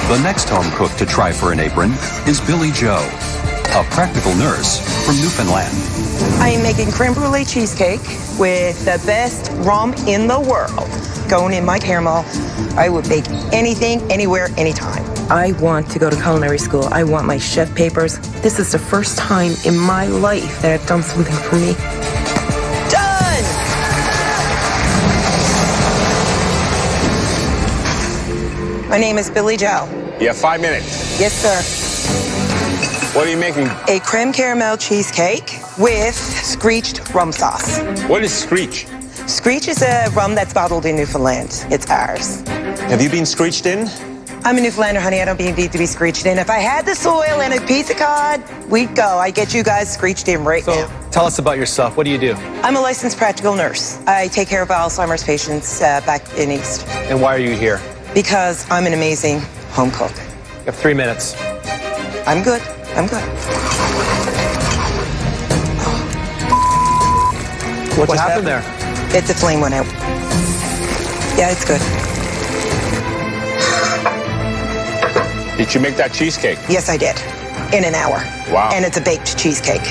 The next home cook to try for an apron is Billy Joe, a practical nurse from Newfoundland. I am making creme brulee cheesecake with the best rum in the world. Going in my caramel, I would bake anything, anywhere, anytime. I want to go to culinary school. I want my chef papers. This is the first time in my life that I've done something for me. Done! My name is Billy Joe. You have 5 minutes. Yes, sir. What are you making? A creme caramel cheesecake with screeched rum sauce. What is screech? Screech is a rum that's bottled in Newfoundland. It's ours. Have you been screeched in? I'm a Newfoundlander, honey. I don't need to be screeched in. If I had the soil and a piece of cod, we'd go. I get you guys screeched in right now. Tell us about yourself. What do you do? I'm a licensed practical nurse. I take care of Alzheimer's patients back in East. And why are you here? Because I'm an amazing home cook. You have 3 minutes. I'm good. I'm good. What happened there? The flame went out. Yeah, it's good. Did you make that cheesecake? Yes, I did. In an hour. Wow. And it's a baked cheesecake.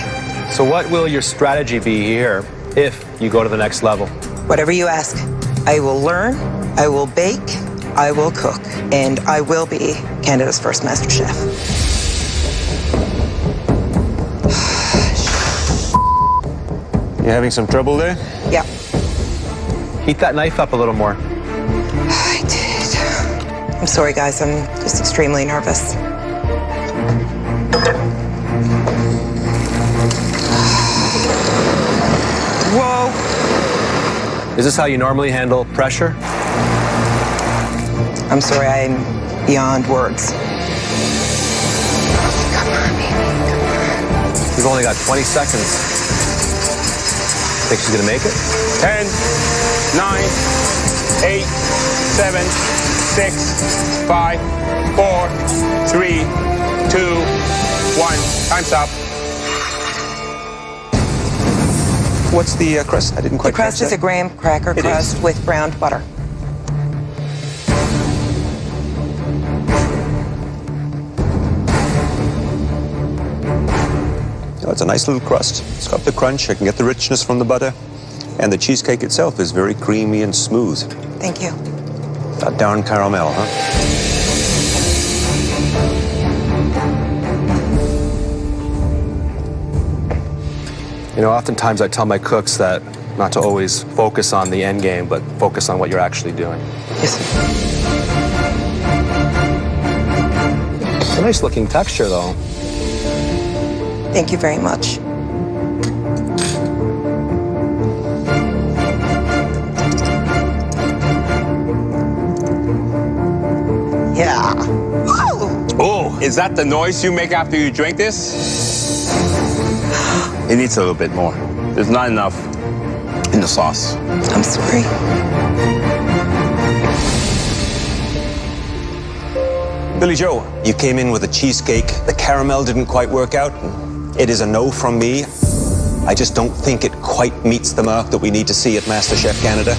So what will your strategy be here if you go to the next level? Whatever you ask. I will learn, I will bake, I will cook, and I will be Canada's first MasterChef. You having some trouble there? Yeah. Heat that knife up a little more. I did. I'm sorry, guys. I'm just extremely nervous. Whoa. Is this how you normally handle pressure? I'm sorry, I'm beyond words. Come on, baby. Come on. You've only got 20 seconds. Think she's gonna make it? 10, 9, 8, 7, 6, 5, 4, 3, 2, 1. Time's up. What's the crust? I didn't quite The crust catch is a that. graham cracker It crust is. with browned butter. Oh, it's a nice little crust. It's got the crunch. I can get the richness from the butter. And the cheesecake itself is very creamy and smooth. Thank you. That darn caramel, huh? You know, oftentimes I tell my cooks that not to always focus on the end game, but focus on what you're actually doing. Yes. It's a nice looking texture, though. Thank you very much. Yeah. Woo! Oh, is that the noise you make after you drink this? It needs a little bit more. There's not enough in the sauce. I'm sorry. Billy Joe, you came in with a cheesecake. The caramel didn't quite work out. It is a no from me. I just don't think it quite meets the mark that we need to see at MasterChef Canada.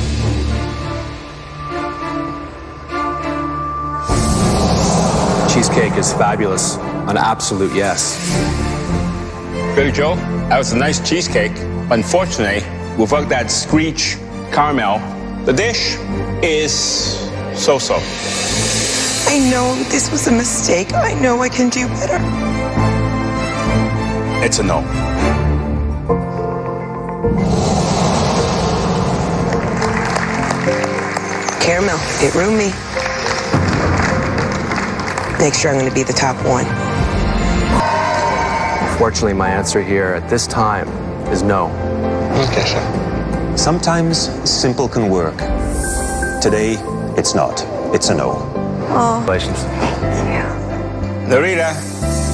Cheesecake is fabulous. An absolute yes. Billy Joe, that was a nice cheesecake. Unfortunately, without that screech caramel, the dish is so-so. I know this was a mistake. I know I can do better. It's a no. Caramel, it ruined me. Next year I'm going to be the top one. Unfortunately, my answer here at this time is no. Okay, sure. Sometimes simple can work. Today, it's not. It's a no. Congratulations. Narita,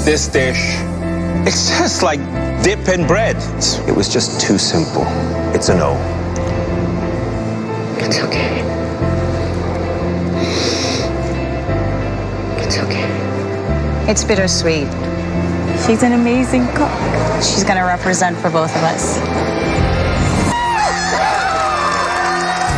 this dish, it's just like dip in bread. It was just too simple. It's a no. It's okay. It's okay. It's bittersweet. She's an amazing cook. She's going to represent for both of us.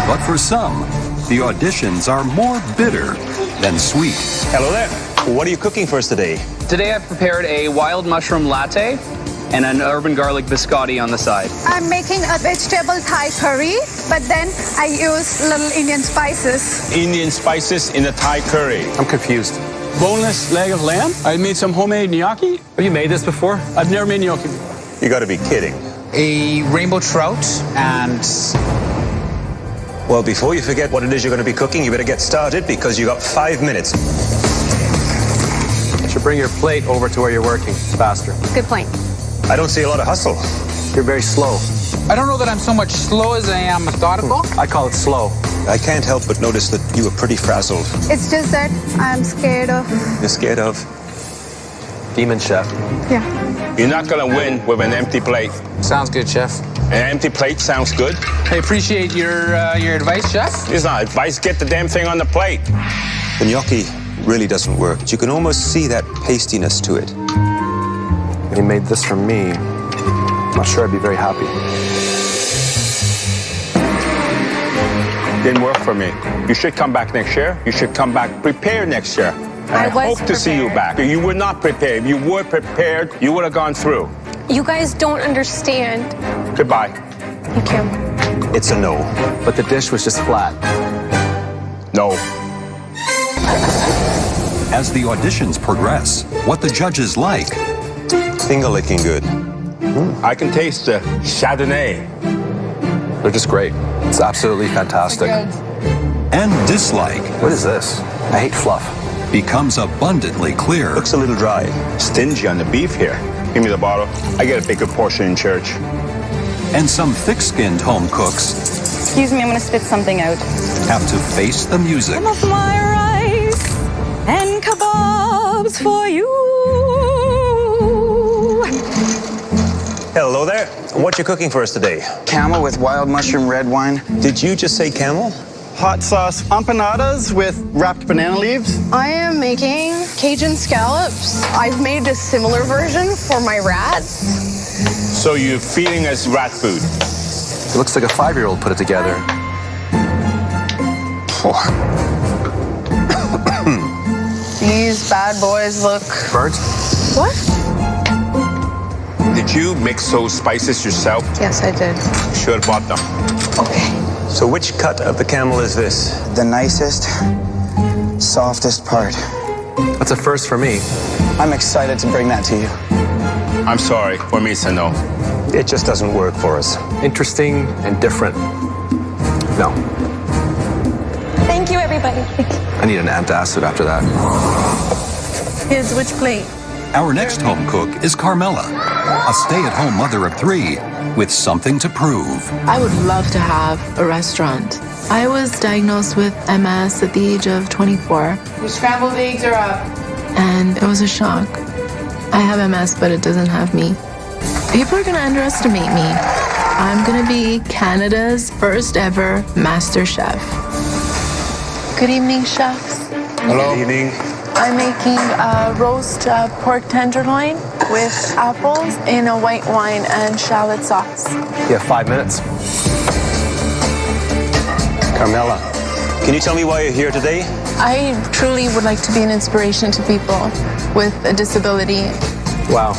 But for some, the auditions are more bitter than sweet. Hello there. What are you cooking for us today? Today I've prepared a wild mushroom latte and an urban garlic biscotti on the side. I'm making a vegetable Thai curry, but then I use little Indian spices. Indian spices in the Thai curry. I'm confused. Boneless leg of lamb. I made some homemade gnocchi. Have you made this before? I've never made gnocchi before. You gotta be kidding. A rainbow trout and... Well, before you forget what it is you're gonna be cooking, you better get started because you got 5 minutes. You should bring your plate over to where you're working. It's faster. Good point. I don't see a lot of hustle. You're very slow. I don't know that I'm so much slow as I am methodical. I call it slow. I can't help but notice that you were pretty frazzled. It's just that I'm scared of... You're scared of? Demon chef. Yeah. You're not gonna win with an empty plate. Sounds good, Chef. An empty plate sounds good. I appreciate your advice, Chef. It's not advice, get the damn thing on the plate. The gnocchi really doesn't work, but you can almost see that pastiness to it. If he made this for me, I'm not sure I'd be very happy. Didn't work for me. You should come back next year. You should come back prepared next year. And I was hope to see you back. You were not prepared. If you were prepared, you would have gone through. You guys don't understand. Goodbye. Thank you. It's a no. But the dish was just flat. No. As the auditions progress, what the judges like Finger licking good. I can taste the Chardonnay. They're just great. It's absolutely fantastic. and dislike What is this? I hate fluff. becomes abundantly clear. Looks a little dry. Stingy on the beef here. Give me the bottle. I get a bigger portion in church. And some thick-skinned home cooks Excuse me, I'm gonna spit something out. have to face the music. Of my rice and kebabs for you. Hello there. What you cooking for us today? Camel with wild mushroom red wine. Did you just say camel? Hot sauce empanadas with wrapped banana leaves. I am making Cajun scallops. I've made a similar version for my rats. So you're feeding us rat food. It looks like a 5-year-old put it together. These bad boys look... Burnt? What? Did you mix those spices yourself? Yes, I did. Should have bought them. Okay. So which cut of the camel is this? The nicest, softest part. That's a first for me. I'm excited to bring that to you. I'm sorry. For me, it's a no. It just doesn't work for us. Interesting and different. No. Thank you, everybody. I need an antacid after that. Here's which plate? Our next home cook is Carmela, a stay-at-home mother of 3 with something to prove. I would love to have a restaurant. I was diagnosed with MS at the age of 24. Your scrambled eggs are up. And it was a shock. I have MS, but it doesn't have me. People are gonna underestimate me. I'm gonna be Canada's first ever MasterChef. Good evening, chefs. Hello. Good evening. I'm making a roast pork tenderloin with apples in a white wine and shallot sauce. You have 5 minutes. Carmela, can you tell me why you're here today? I truly would like to be an inspiration to people with a disability. Wow.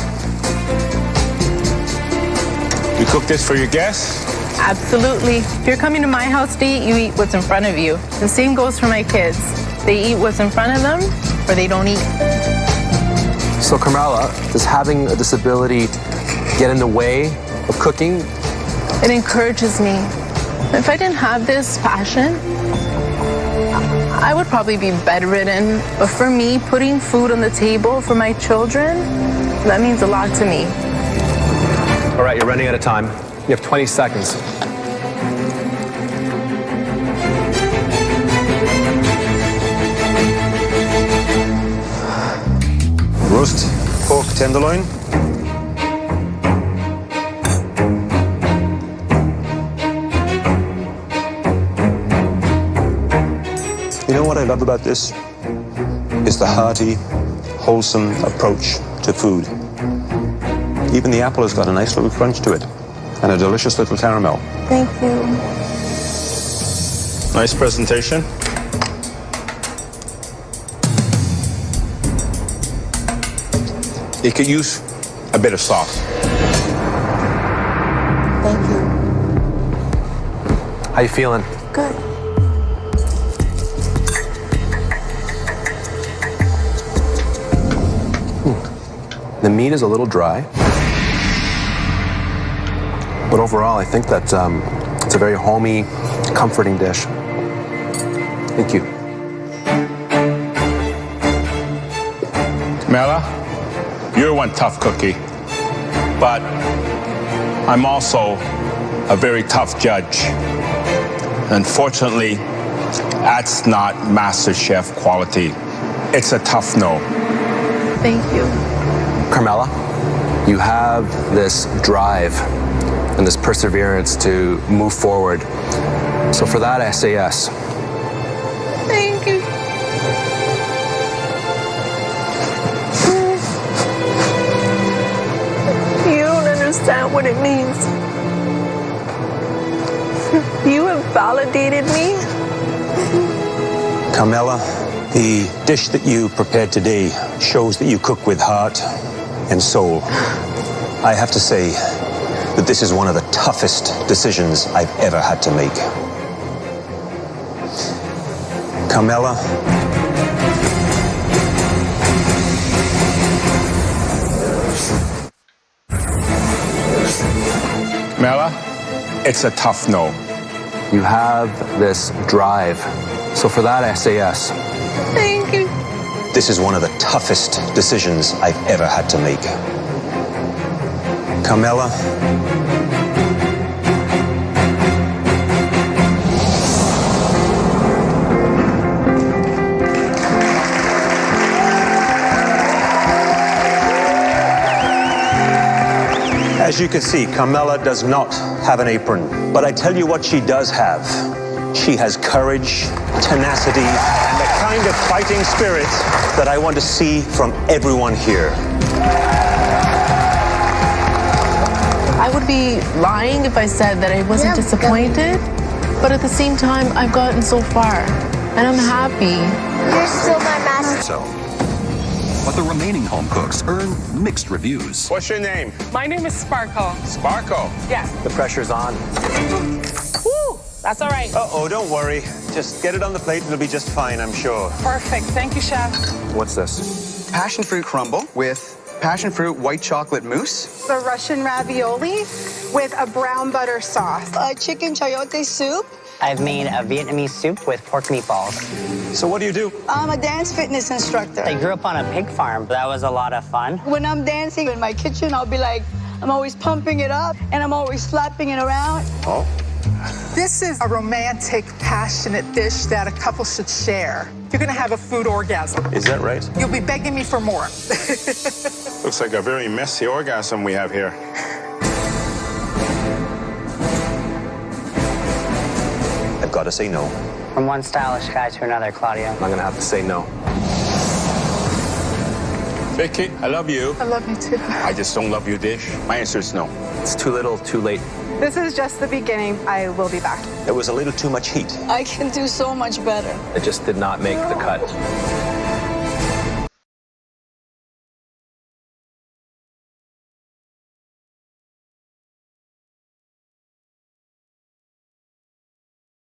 You cook this for your guests? Absolutely. If you're coming to my house to eat, you eat what's in front of you. The same goes for my kids. They eat what's in front of them, or they don't eat. So Carmela, does having a disability get in the way of cooking? It encourages me. If I didn't have this passion, I would probably be bedridden. But for me, putting food on the table for my children, that means a lot to me. All right, you're running out of time. You have 20 seconds. Roast pork tenderloin. You know what I love about this? Is the hearty, wholesome approach to food. Even the apple has got a nice little crunch to it and a delicious little caramel. Thank you. Nice presentation. it could use a bit of sauce. Thank you. How you feeling? Good. The meat is a little dry, but overall, I think that it's a very homey, comforting dish. Thank you. Carmela, you're one tough cookie, but I'm also a very tough judge. Unfortunately, that's not MasterChef quality. It's a tough no. Thank you. Carmela, you have this drive and this perseverance to move forward. So for that, I say yes. Thank you. You don't understand what it means. You have validated me. Carmela, the dish that you prepared today shows that you cook with heart and soul. I have to say that this is one of the toughest decisions I've ever had to make. Carmela, Carmela, it's a tough no. You have this drive. So for that, I say yes. Thank you. this is one of the toughest decisions I've ever had to make. Carmela, as you can see, Carmela does not have an apron. But I tell you what she does have. She has courage, tenacity, and the kind of fighting spirit that I want to see from everyone here. I would be lying if I said that I wasn't disappointed, but at the same time, I've gotten so far, and I'm happy. You're still my master. So, but the remaining home cooks earn mixed reviews. What's your name? My name is Sparkle. Sparkle. Yes. The pressure's on. Woo! That's all right. Uh-oh, don't worry. Just get it on the plate and it'll be just fine, I'm sure. Perfect. Thank you, Chef. What's this? Passion fruit crumble with passion fruit white chocolate mousse. The Russian ravioli with a brown butter sauce. A chicken chayote soup. I've made a Vietnamese soup with pork meatballs. So what do you do? I'm a dance fitness instructor. I grew up on a pig farm. That was a lot of fun. When I'm dancing in my kitchen, I'll be like, I'm always pumping it up and I'm always slapping it around. Oh. This is a romantic, passionate dish that a couple should share. You're gonna have a food orgasm. Is that right? You'll be begging me for more. Looks like a very messy orgasm we have here. I've got to say no. From one stylish guy to another, Claudio. I'm gonna have to say no. Vicky, I love you. I love you too. I just don't love your dish. My answer is no. It's too little, too late. This is just the beginning. I will be back. There was a little too much heat. I can do so much better. It just did not make the cut.